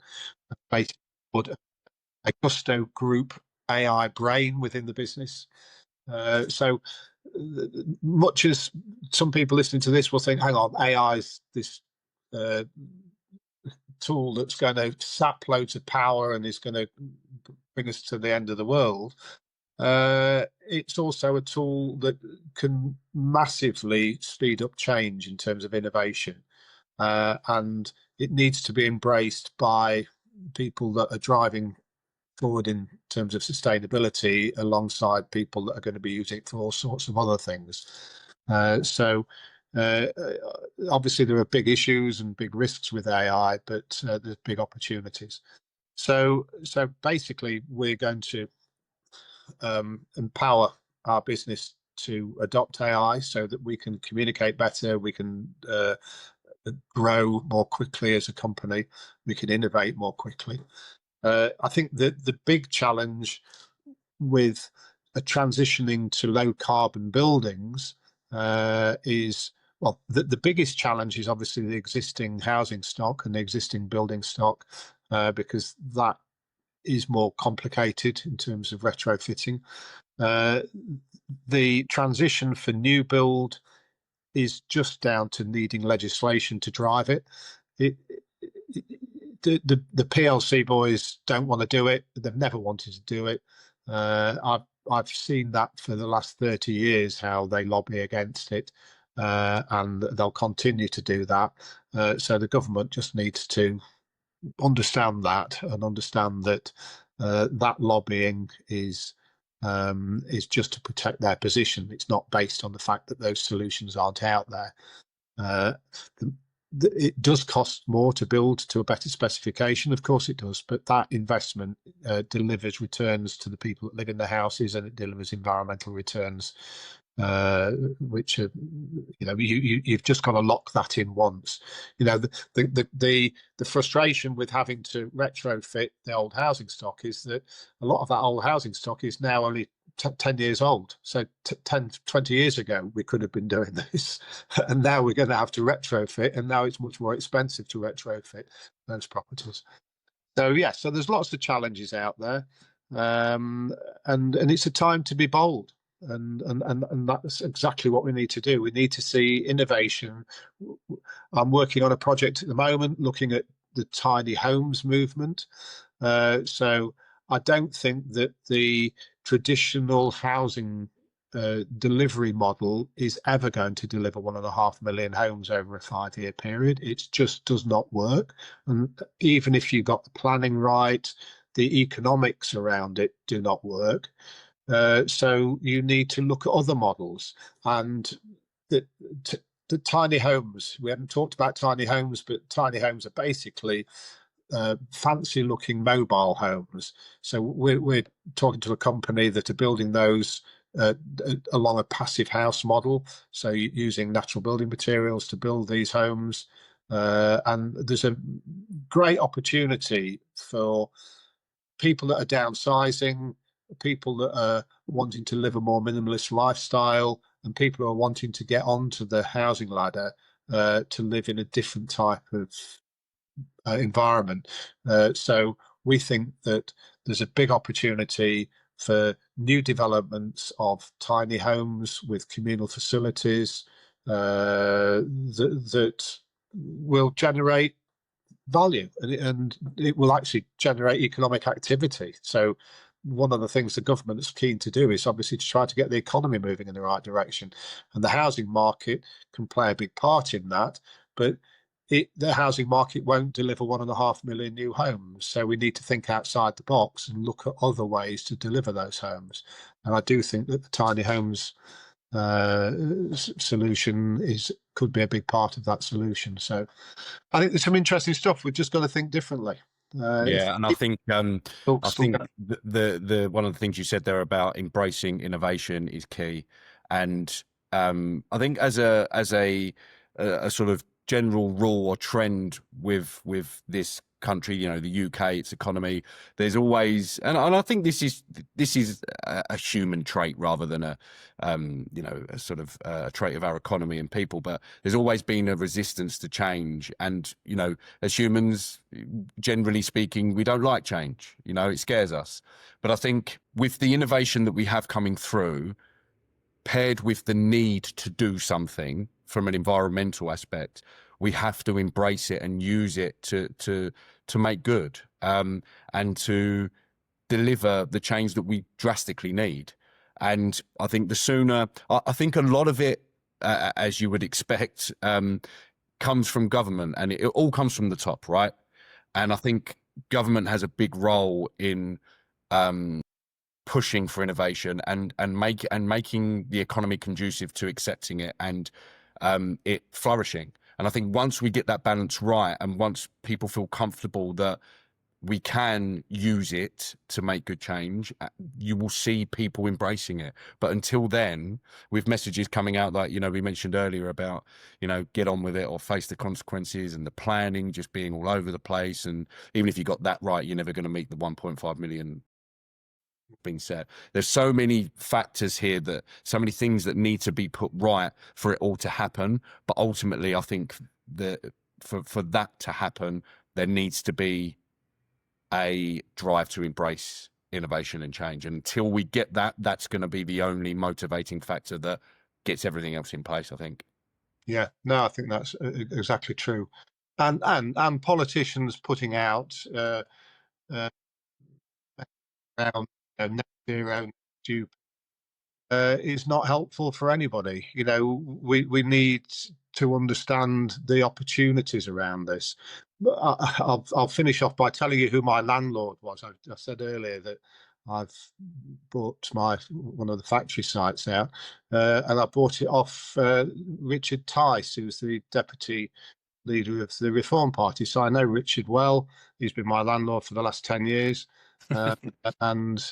basically put a Gusto Group AI brain within the business. So much as some people listening to this will think, hang on, AI is this tool that's going to sap loads of power and is going to bring us to the end of the world, it's also a tool that can massively speed up change in terms of innovation, and it needs to be embraced by people that are driving forward in terms of sustainability, alongside people that are going to be using it for all sorts of other things. So obviously there are big issues and big risks with AI, but there's big opportunities. So basically we're going to empower our business to adopt AI so that we can communicate better, we can grow more quickly as a company, we can innovate more quickly. I think that the big challenge with transitioning to low carbon buildings is, well, the biggest challenge is obviously the existing housing stock and the existing building stock, because that is more complicated in terms of retrofitting. The transition for new build is just down to needing legislation to drive it. The PLC boys don't want to do it. They've never wanted to do it. I've seen that for the last 30 years, how they lobby against it, and they'll continue to do that. So the government just needs to understand that, and understand that that lobbying is just to protect their position. It's not based on the fact that those solutions aren't out there. It does cost more to build to a better specification, of course it does, but that investment delivers returns to the people that live in the houses, and it delivers environmental returns, which are, you've just got to lock that in once. The frustration with having to retrofit the old housing stock is that a lot of that old housing stock is now only 10 years old. So 10, 20 years ago, we could have been doing this. And now we're going to have to retrofit. And now it's much more expensive to retrofit those properties. So, yeah, so there's lots of challenges out there. And it's a time to be bold. And that's exactly what we need to do. We need to see innovation. I'm working on a project at the moment looking at the tiny homes movement. So I don't think that the traditional housing delivery model is ever going to deliver 1.5 million homes over a 5-year period. It just does not work. And even if you got the planning right, the economics around it do not work. So you need to look at other models. And the tiny homes, we haven't talked about tiny homes, but tiny homes are basically fancy looking mobile homes. So we're talking to a company that are building those along a passive house model. So using natural building materials to build these homes. And there's a great opportunity for people that are downsizing, people that are wanting to live a more minimalist lifestyle, and people who are wanting to get onto the housing ladder to live in a different type of environment. So we think that there's a big opportunity for new developments of tiny homes with communal facilities that will generate value, and it will actually generate economic activity. So one of the things the government is keen to do is obviously to try to get the economy moving in the right direction, and the housing market can play a big part in that. But the housing market won't deliver 1.5 million new homes, so we need to think outside the box and look at other ways to deliver those homes. And I do think that the tiny homes solution could be a big part of that solution. So I think there's some interesting stuff. We've just got to think differently. Yeah, and I think Folks the one of the things you said there about embracing innovation is key, and I think as a sort of general rule or trend with this country, you know, the UK, its economy, there's always, and I think this is a human trait rather than a you know, a sort of a trait of our economy and people, but there's always been a resistance to change. And you know, as humans, generally speaking, we don't like change, you know, it scares us. But I think with the innovation that we have coming through, paired with the need to do something from an environmental aspect, we have to embrace it and use it to make good, and to deliver the change that we drastically need. And I think the sooner, I think a lot of it, as you would expect, comes from government, and it all comes from the top, right? And I think government has a big role in pushing for innovation and making the economy conducive to accepting it and it flourishing. And I think once we get that balance right, and once people feel comfortable that we can use it to make good change, you will see people embracing it. But until then, with messages coming out like, you know, we mentioned earlier about, you know, get on with it or face the consequences, and the planning just being all over the place, and even if you got that right, you're never going to meet the 1.5 million being said. There's so many factors here, that so many things that need to be put right for it all to happen. But ultimately, I think that for that to happen, there needs to be a drive to embrace innovation and change. And until we get that, that's going to be the only motivating factor that gets everything else in place, I think. Yeah, no, I think that's exactly true. And politicians putting out around net zero is not helpful for anybody. You know, we need to understand the opportunities around this. I'll finish off by telling you who my landlord was. I said earlier that I've bought one of the factory sites out, and I bought it off Richard Tice, who's the deputy leader of the Reform Party. So I know Richard well. He's been my landlord for the last 10 years. And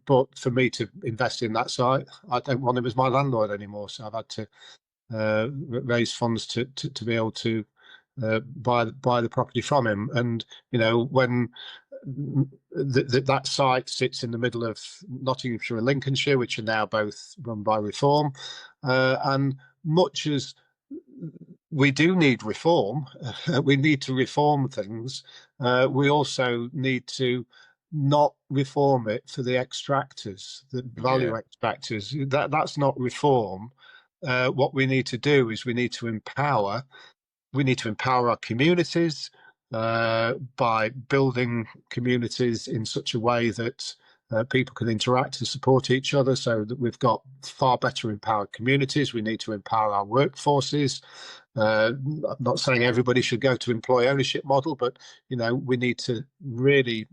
but for me to invest in that site, I don't want him as my landlord anymore. So I've had to raise funds to be able to buy the property from him. And you know, when that site sits in the middle of Nottinghamshire and Lincolnshire, which are now both run by Reform, and much as we do need reform, we need to reform things. We also need to not reform it for the extractors, the value extractors. That's not reform. What we need to do is we need to empower our communities by building communities in such a way that people can interact and support each other, so that we've got far better empowered communities. We need to empower our workforces. I'm not saying everybody should go to employee ownership model, but you know, we need to really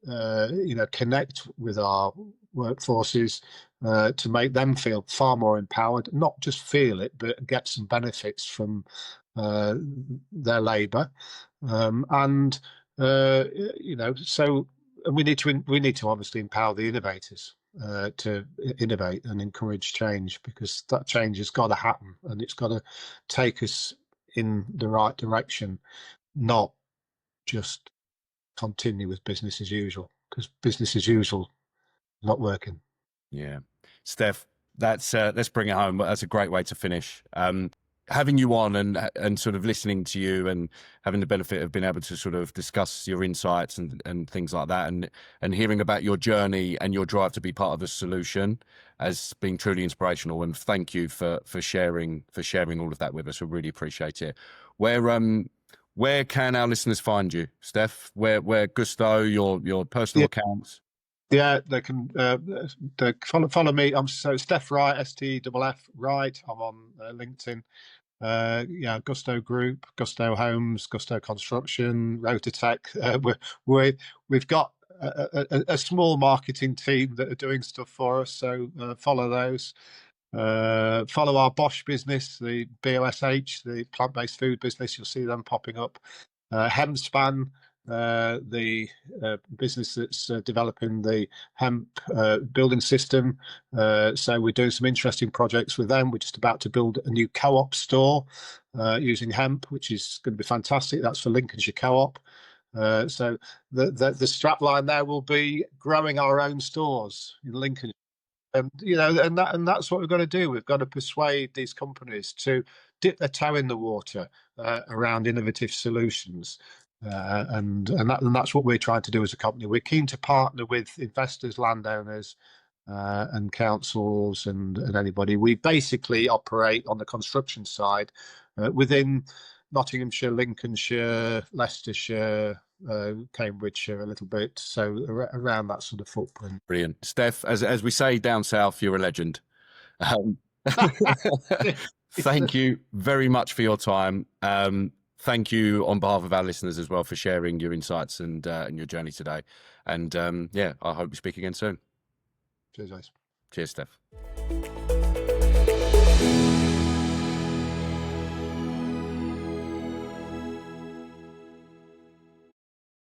you know, connect with our workforces to make them feel far more empowered, not just feel it, but get some benefits from their labour, and so we need to obviously empower the innovators to innovate and encourage change, because that change has got to happen, and it's got to take us in the right direction, not just continue with business as usual, because business as usual is not working. Yeah, Steff, that's let's bring it home. That's a great way to finish. Having you on and sort of listening to you and having the benefit of being able to sort of discuss your insights and things like that, and hearing about your journey and your drive to be part of the solution has been truly inspirational. And thank you for sharing all of that with us. We really appreciate it. Where can our listeners find you, Steff? Where Gusto, your personal accounts? Yeah, they can follow me. I'm Steff Wright, Steff Wright. I'm on LinkedIn. Gusto Group, Gusto Homes, Gusto Construction, Rototech. We've got a small marketing team that are doing stuff for us. So follow those. Follow our Bosch business, the BOSH, the plant-based food business. You'll see them popping up. Hempspan, the business that's developing the hemp building system. So we're doing some interesting projects with them. We're just about to build a new co-op store using hemp, which is going to be fantastic. That's for Lincolnshire Co-op. So the strapline there will be growing our own stores in Lincolnshire. And that's what we've got to do. We've got to persuade these companies to dip their toe in the water around innovative solutions, and that's what we're trying to do as a company. We're keen to partner with investors, landowners, and councils, and anybody. We basically operate on the construction side within Nottinghamshire, Lincolnshire, Leicestershire, Cambridgeshire a little bit, so around that sort of footprint. Brilliant. Steff, as we say down south, you're a legend. Thank you very much for your time. Thank you on behalf of our listeners as well for sharing your insights and your journey today. And I hope we speak again soon. Cheers, guys. Cheers, Steff.